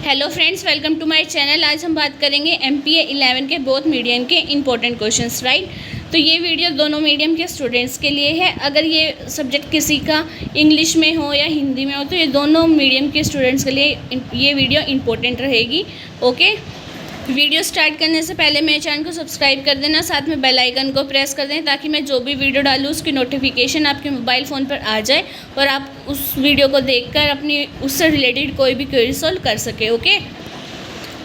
Hello friends, welcome to my channel. आज हम बात करेंगे एमपीए 11 के बोथ मीडियम के इंपॉर्टेंट क्वेश्चंस, राइट। तो ये वीडियो दोनों मीडियम के स्टूडेंट्स के लिए है। अगर ये सब्जेक्ट किसी का इंग्लिश में हो या हिंदी में हो तो ये दोनों मीडियम के स्टूडेंट्स के लिए ये वीडियो इंपॉर्टेंट रहेगी। ओके, वीडियो स्टार्ट करने से पहले मेरे चैनल को सब्सक्राइब कर देना, साथ में बेल आइकन को प्रेस कर दें ताकि मैं जो भी वीडियो डालूँ उसकी नोटिफिकेशन आपके मोबाइल फ़ोन पर आ जाए और आप उस वीडियो को देखकर अपनी उससे रिलेटेड कोई भी क्वेरी सॉल्व कर सके। ओके,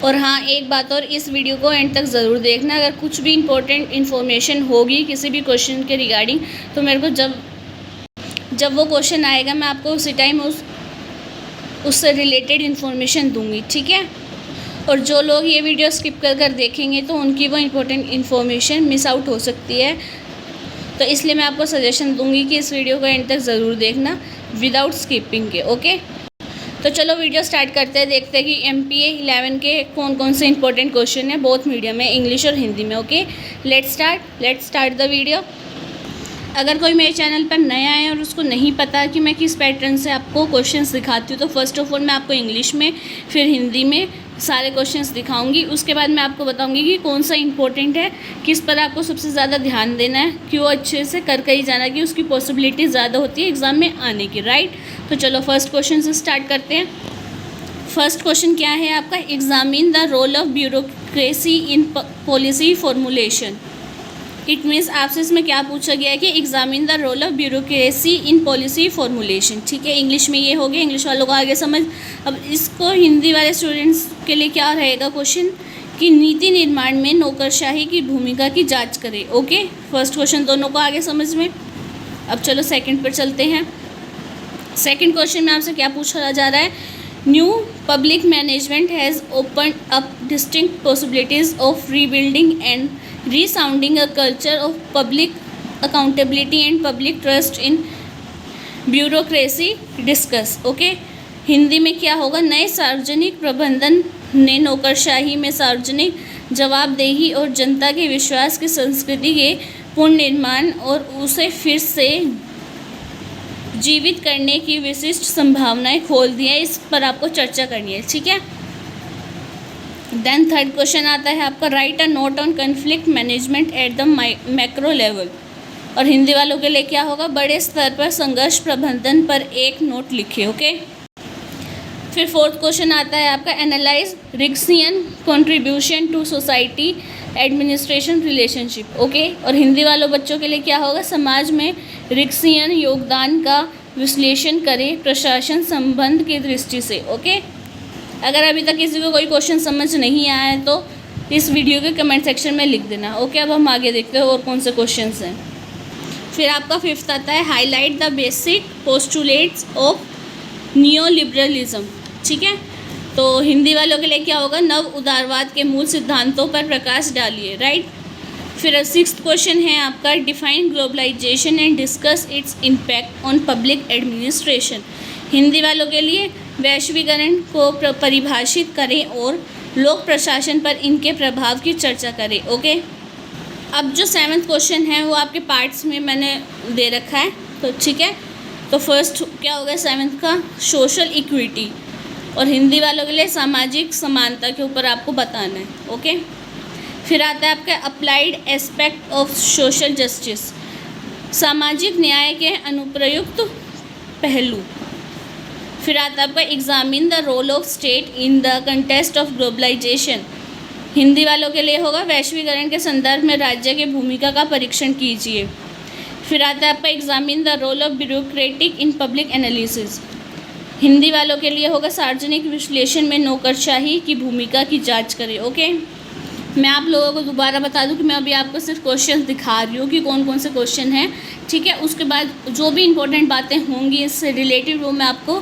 और हाँ, एक बात और, इस वीडियो को एंड तक ज़रूर देखना। अगर कुछ भी इंपॉर्टेंट इन्फॉर्मेशन होगी किसी भी क्वेश्चन के रिगार्डिंग तो मेरे को जब वो क्वेश्चन आएगा मैं आपको उसी टाइम उससे रिलेटेड इन्फॉर्मेशन दूँगी, ठीक है। और जो लोग ये वीडियो स्किप कर देखेंगे तो उनकी वो इम्पोर्टेंट इन्फॉर्मेशन मिस आउट हो सकती है। तो इसलिए मैं आपको सजेशन दूंगी कि इस वीडियो को एंड तक ज़रूर देखना विदाउट स्किपिंग के। ओके, तो चलो वीडियो स्टार्ट करते हैं। देखते हैं कि एमपीए 11 के कौन कौन से इंपॉर्टेंट क्वेश्चन है बोथ मीडियम में, इंग्लिश और हिंदी में। Okay, let's start the video. अगर कोई मेरे चैनल पर नया है और उसको नहीं पता कि मैं किस पैटर्न से आपको क्वेश्चंस दिखाती हूँ, तो फर्स्ट ऑफ ऑल मैं आपको इंग्लिश में फिर हिंदी में सारे क्वेश्चंस दिखाऊंगी। उसके बाद मैं आपको बताऊंगी कि कौन सा इंपॉर्टेंट है, किस पर आपको सबसे ज़्यादा ध्यान देना है, क्यों अच्छे से करके ही जाना कि उसकी पॉसिबिलिटी ज़्यादा होती है एग्ज़ाम में आने की, राइट। तो चलो फर्स्ट क्वेश्चन से स्टार्ट करते हैं। फर्स्ट क्वेश्चन क्या है आपका? Examine the role of bureaucracy in policy formulation. It means आपसे इसमें क्या पूछा गया है कि examine the role of bureaucracy in policy formulation, ठीक है। इंग्लिश में ये हो गया, इंग्लिश वालों को आगे समझ। अब इसको हिंदी वाले स्टूडेंट्स के लिए क्या रहेगा क्वेश्चन कि नीति निर्माण में नौकरशाही की भूमिका की जांच करें। ओके, फर्स्ट क्वेश्चन दोनों को आगे समझ में। अब चलो सेकंड पर चलते हैं। सेकंड क्वेश्चन में आपसे क्या पूछा जा रहा है? New public management has open up distinct possibilities of rebuilding and resounding a culture of public accountability and public trust in bureaucracy discuss। Okay, Hindi में क्या होगा? नए सार्वजनिक प्रबंधन ने नौकरशाही में सार्वजनिक जवाबदेही और जनता के विश्वास की संस्कृति के पुनर्निर्माण और उसे फिर से जीवित करने की विशिष्ट संभावनाएं खोल दी है। इस पर आपको चर्चा करनी है, ठीक है। देन थर्ड क्वेश्चन आता है आपका, right a note on conflict management at the macro level. और हिंदी वालों के लिए क्या होगा? बड़े स्तर पर संघर्ष प्रबंधन पर एक नोट लिखे। ओके, फिर फोर्थ क्वेश्चन आता है आपका, एनालाइज रिक्सियन contribution to society administration relationship. Okay, और हिंदी वालों बच्चों के लिए क्या होगा? समाज में रिक्सियन योगदान का विश्लेषण करें प्रशासन संबंध की दृष्टि से। ओके, अगर अभी तक किसी को कोई क्वेश्चन समझ नहीं आया है तो इस वीडियो के कमेंट सेक्शन में लिख देना। ओके, अब हम आगे देखते हैं और कौन से क्वेश्चंस हैं। फिर आपका फिफ्थ आता है, highlight the basic postulates of neo liberalism, ठीक है। तो हिंदी वालों के लिए क्या होगा? नव उदारवाद के मूल सिद्धांतों पर प्रकाश डालिए, राइट। फिर सिक्स्थ क्वेश्चन है आपका, define globalization and discuss its impact on public administration. Hindi वालों के लिए वैश्वीकरण को परिभाषित करें और लोक प्रशासन पर इनके प्रभाव की चर्चा करें। ओके, अब जो सेवन्थ क्वेश्चन है वो आपके पार्ट्स में मैंने दे रखा है, तो ठीक है। तो फर्स्ट क्या होगा सेवन्थ का? सोशल इक्विटी, और हिंदी वालों के लिए सामाजिक समानता के ऊपर आपको बताना है। ओके, फिर आता है आपका applied aspect of social justice, सामाजिक न्याय के अनुप्रयुक्त पहलू। फिर आता है आपका examine the role of state in the contest of globalization. Hindi वालों के लिए होगा वैश्वीकरण के संदर्भ में राज्य की भूमिका का परीक्षण कीजिए। फिर आता है आपका examine the role of bureaucratic in public analysis. Hindi वालों के लिए होगा सार्वजनिक विश्लेषण में नौकरशाही की भूमिका की जांच करें। ओके, मैं आप लोगों को दोबारा बता दूं कि मैं अभी आपको सिर्फ क्वेश्चन दिखा रही हूँ कि कौन कौन से क्वेश्चन हैं, ठीक है। उसके बाद जो भी इंपॉर्टेंट बातें होंगी इससे रिलेटेड वो मैं आपको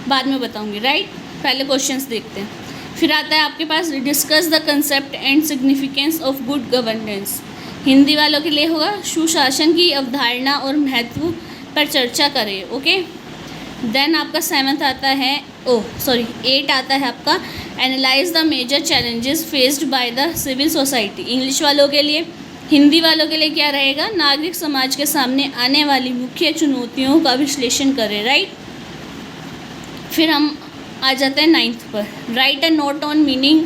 बाद में बताऊंगी, राइट। पहले क्वेश्चंस देखते हैं। फिर आता है आपके पास, discuss the concept and significance of good governance. Hindi वालों के लिए होगा सुशासन की अवधारणा और महत्व पर चर्चा करें। ओके, देन आपका सेवन्थ आता है, एट आता है आपका, analyse the major challenges faced by the civil society. English वालों के लिए, हिंदी वालों के लिए क्या रहेगा? नागरिक समाज के सामने आने वाली मुख्य चुनौतियों का विश्लेषण करें, राइट। फिर हम आ जाता है 9th पर, right a note on meaning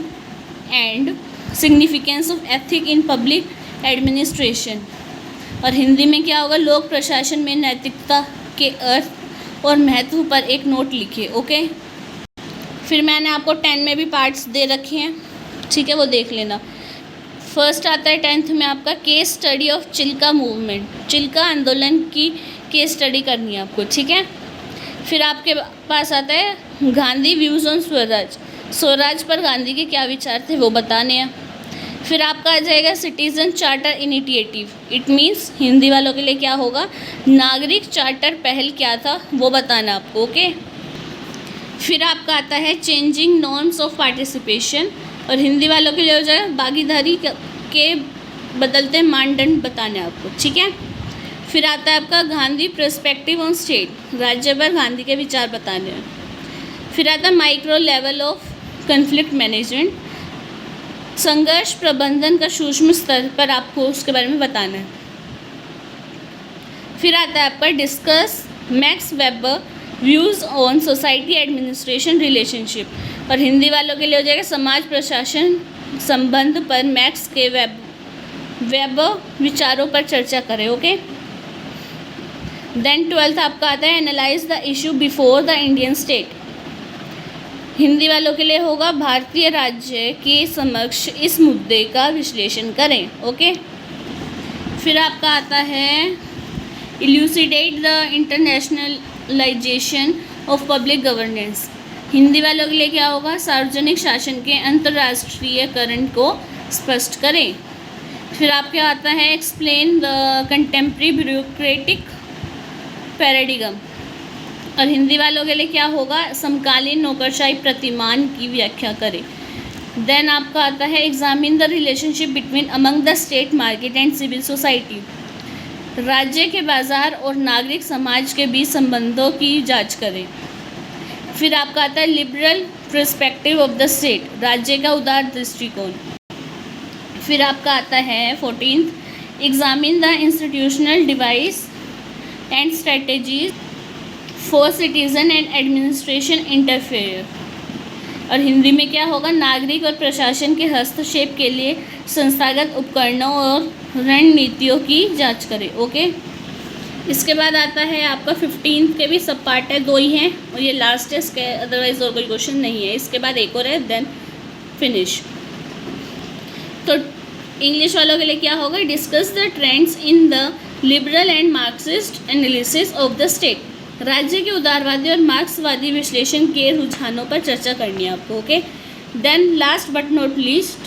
and significance of ethic in public administration. और हिंदी में क्या होगा, लोक प्रशासन में नैतिकता के अर्थ और महत्व पर एक नोट लिखिए। ओके, फिर मैंने आपको 10 में भी पार्ट्स दे रखे हैं, ठीक है, वो देख लेना। फर्स्ट आता है 10th में आपका case study of Chilka movement, Chilka आंदोलन की केस स्टडी करनी है आपको, ठीक है। फिर आपके पास आता है गांधी व्यूज़ ऑन स्वराज, स्वराज पर गांधी के क्या विचार थे वो बताने हैं। फिर आपका आ जाएगा citizen charter initiative, it means Hindi वालों के लिए क्या होगा, नागरिक चार्टर पहल क्या था वो बताना आपको। ओके, फिर आपका आता है चेंजिंग नॉर्म्स ऑफ पार्टिसिपेशन, और हिंदी वालों के लिए हो जाएगा भागीदारी के बदलते मानदंड बताने आपको, ठीक है। फिर आता है आपका गांधी पर्सपेक्टिव ऑन स्टेट, राज्य पर गांधी के विचार बताने हैं। फिर आता है micro level of conflict management, संघर्ष प्रबंधन का सूक्ष्म स्तर पर आपको उसके बारे में बताना है। फिर आता है आपका discuss max weber views on society administration relationship, और हिंदी वालों के लिए हो जाएगा समाज प्रशासन संबंध पर मैक्स के वेबर विचारों पर चर्चा करें। ओके, देन 12th आपका आता है analyse the issue before the Indian state, Hindi वालों के लिए होगा भारतीय राज्य के समक्ष इस मुद्दे का विश्लेषण करें। ओके, फिर आपका आता है इल्यूसिडेट the internationalisation of public governance, Hindi वालों के लिए क्या होगा, सार्वजनिक शासन के अंतर्राष्ट्रीयकरण को स्पष्ट करें। फिर आपके आता है explain the contemporary bureaucratic paradigm, और हिंदी वालों के लिए क्या होगा, समकालीन नौकरशाही प्रतिमान की व्याख्या करें। देन आपका आता है examine the relationship between among the state market and civil society, राज्य के बाजार और नागरिक समाज के बीच संबंधों की जांच करें। फिर आपका आता है liberal perspective of the state, राज्य का उदार दृष्टिकोण। फिर आपका आता है 14th examine the institutional device and strategies for citizen and administration interfere, और हिंदी में क्या होगा, नागरिक और प्रशासन के हस्तक्षेप के लिए संस्थागत उपकरणों और रणनीतियों की जांच करें। ओके, इसके बाद आता है आपका 15th के भी सब पार्ट है, 2 ही हैं और ये लास्ट है, इसके अदरवाइज और कोई क्वेश्चन नहीं है। इसके बाद एक और है, देन फिनिश। तो इंग्लिश वालों के लिए क्या होगा, discuss the trends in the liberal and Marxist analysis of the state, राज्य के उदारवादी और मार्क्सवादी विश्लेषण के रुझानों पर चर्चा करनी है आपको। Okay, then last but not least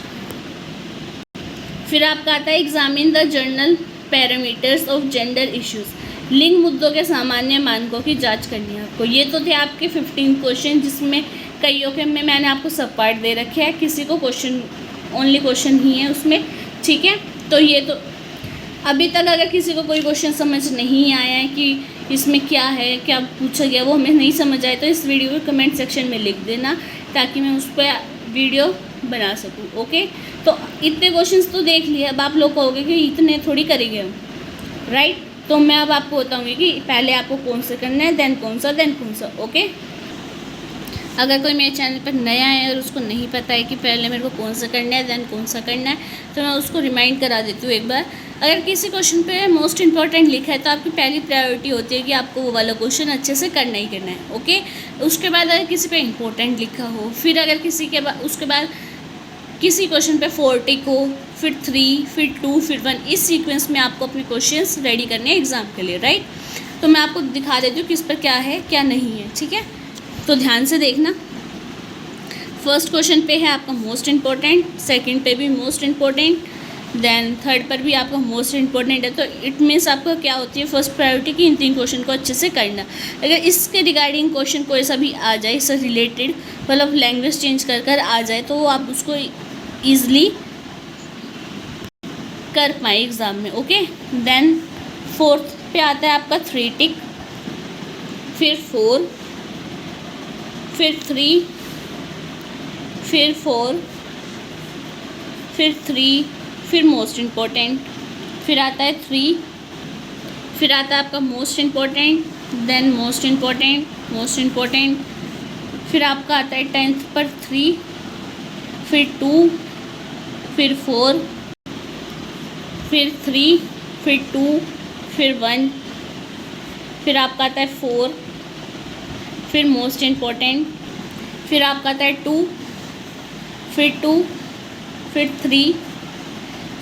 फिर आपका आता है examine the general parameters of gender issues, लिंग मुद्दों के सामान्य मानकों की जांच करनी है आपको। ये तो थे आपके 15 क्वेश्चन, जिसमें कईयों के में मैंने आपको सब पार्ट दे रखे हैं, किसी को क्वेश्चन ओनली क्वेश्चन ही है उसमें, ठीक है। तो ये तो अभी तक अगर किसी को कोई क्वेश्चन समझ नहीं आया है कि इसमें क्या है, क्या पूछा गया, वो हमें नहीं समझ आए, तो इस वीडियो को कमेंट सेक्शन में लिख देना ताकि मैं उस पर वीडियो बना सकूँ। ओके, तो इतने क्वेश्चंस तो देख लिए, अब आप लोग कहोगे कि इतने थोड़ी करेंगे हम, राइट। तो मैं अब आपको बताऊँगी कि पहले आपको कौन सा करना है, देन कौन सा। ओके, अगर कोई मेरे चैनल पर नया है और उसको नहीं पता है कि पहले मेरे को कौन सा करना है, देन कौन सा करना है, तो मैं उसको रिमाइंड करा देती हूँ एक बार। अगर किसी क्वेश्चन पे मोस्ट इंपॉर्टेंट लिखा है तो आपकी पहली प्रायोरिटी होती है कि आपको वो वाला क्वेश्चन अच्छे से करना ही करना है। ओके, उसके बाद अगर किसी पे इंपॉर्टेंट लिखा हो, फिर अगर किसी के बाद उसके बाद किसी क्वेश्चन पे 4 टिक हो, फिर 3, फिर 2, फिर 1, इस सीक्वेंस में आपको अपने क्वेश्चंस रेडी करने हैं एग्ज़ाम के लिए, राइट। तो मैं आपको दिखा देती हूँ किस पर क्या है क्या नहीं है, ठीक है। तो ध्यान से देखना। फर्स्ट क्वेश्चन पे है आपका मोस्ट इम्पॉर्टेंट, सेकंड पे भी मोस्ट इम्पॉर्टेंट, देन थर्ड पर भी आपका मोस्ट इम्पॉर्टेंट है। तो इट मीन्स आपका क्या होती है, फर्स्ट प्रायोरिटी की इन 3 क्वेश्चन को अच्छे से करना। अगर इसके रिगार्डिंग क्वेश्चन कोई सा भी आ जाए, इससे रिलेटेड मतलब लैंग्वेज चेंज कर आ जाए, तो आप उसको ईज़िली कर पाए एग्ज़ाम में। ओके, देन फोर्थ पे आता है आपका 3 टिक, फिर 4, फिर 3, फिर 4, फिर 3, फिर मोस्ट इम्पॉर्टेंट, फिर आता है 3, फिर आता है आपका most important, then most important, most important, फिर आपका आता है 10th पर 3, फिर 2, फिर 4, फिर 3, फिर 2, फिर 1, फिर आपका आता है 4, फिर मोस्ट इम्पोर्टेंट, फिर आपका आता है 2, फिर 2, फिर 3,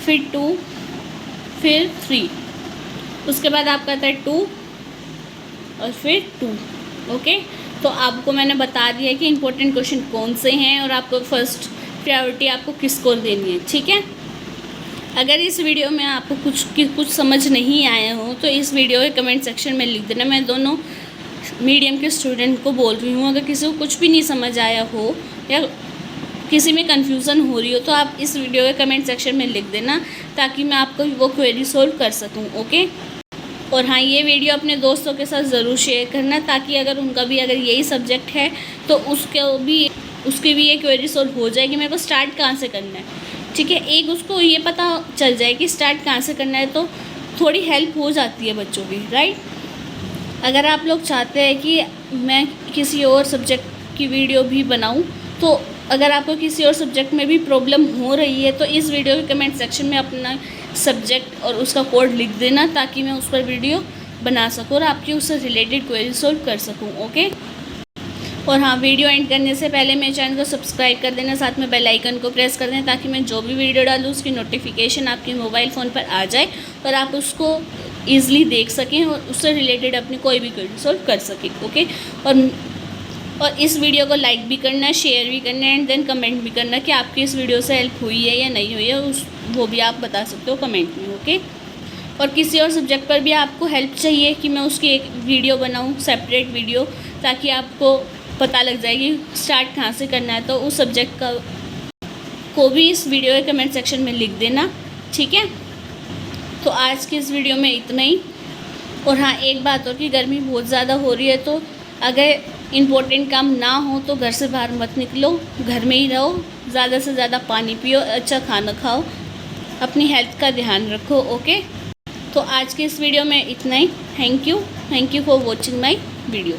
फिर 2, फिर 3, उसके बाद आपका आता है 2 और फिर 2। ओके, तो आपको मैंने बता दिया है कि इम्पोर्टेंट क्वेश्चन कौन से हैं और आपको फर्स्ट प्रायोरिटी आपको किसको देनी है। ठीक है, अगर इस वीडियो में आपको कुछ समझ नहीं आया हो तो इस वीडियो के कमेंट सेक्शन में लिख देना। मैं दोनों मीडियम के स्टूडेंट को बोल रही हूँ, अगर किसी को कुछ भी नहीं समझ आया हो या किसी में कन्फ्यूज़न हो रही हो तो आप इस वीडियो के कमेंट सेक्शन में लिख देना, ताकि मैं आपको वो क्वेरी सोल्व कर सकूँ। ओके, और हाँ, ये वीडियो अपने दोस्तों के साथ ज़रूर शेयर करना, ताकि अगर उनका भी अगर यही सब्जेक्ट है तो उसकी भी ये क्वेरी सोल्व हो जाए कि मेरे को स्टार्ट कहाँ से करना है। ठीक है, एक उसको ये पता चल जाए कि स्टार्ट कहाँ से करना है तो थोड़ी हेल्प हो जाती है बच्चों की, राइट। अगर आप लोग चाहते हैं कि मैं किसी और सब्जेक्ट की वीडियो भी बनाऊं, तो अगर आपको किसी और सब्जेक्ट में भी प्रॉब्लम हो रही है तो इस वीडियो के कमेंट सेक्शन में अपना सब्जेक्ट और उसका कोड लिख देना, ताकि मैं उस पर वीडियो बना सकूँ और आपकी उससे रिलेटेड क्वेरी सोल्व कर सकूँ। ओके, और हाँ, वीडियो एंड करने से पहले मेरे चैनल को सब्सक्राइब कर देना, साथ में बेल आइकन को प्रेस कर देना, ताकि मैं जो भी वीडियो डालूँ उसकी नोटिफिकेशन आपके मोबाइल फ़ोन पर आ जाए और आप उसको ईज़िली देख सकें और उससे रिलेटेड अपनी कोई भी क्वेरी सोल्व कर सकें। ओके, और इस वीडियो को लाइक भी करना, शेयर भी करना एंड देन कमेंट भी करना कि आपकी इस वीडियो से हेल्प हुई है या नहीं हुई है, वो भी आप बता सकते हो कमेंट में। ओके, और किसी और सब्जेक्ट पर भी आपको हेल्प चाहिए कि मैं उसकी एक वीडियो बनाऊँ, सेपरेट वीडियो, ताकि आपको पता लग जाए कि स्टार्ट कहाँ से करना है, तो उस सब्जेक्ट को भी इस वीडियो के कमेंट सेक्शन में लिख देना। ठीक है, तो आज की इस वीडियो में इतना ही। और हाँ, एक बात और कि गर्मी बहुत ज़्यादा हो रही है, तो अगर इम्पोर्टेंट काम ना हो तो घर से बाहर मत निकलो, घर में ही रहो, ज़्यादा से ज़्यादा पानी पियो, अच्छा खाना खाओ, अपनी हेल्थ का ध्यान रखो। ओके, तो आज के इस वीडियो में इतना ही। Thank you for watching my video.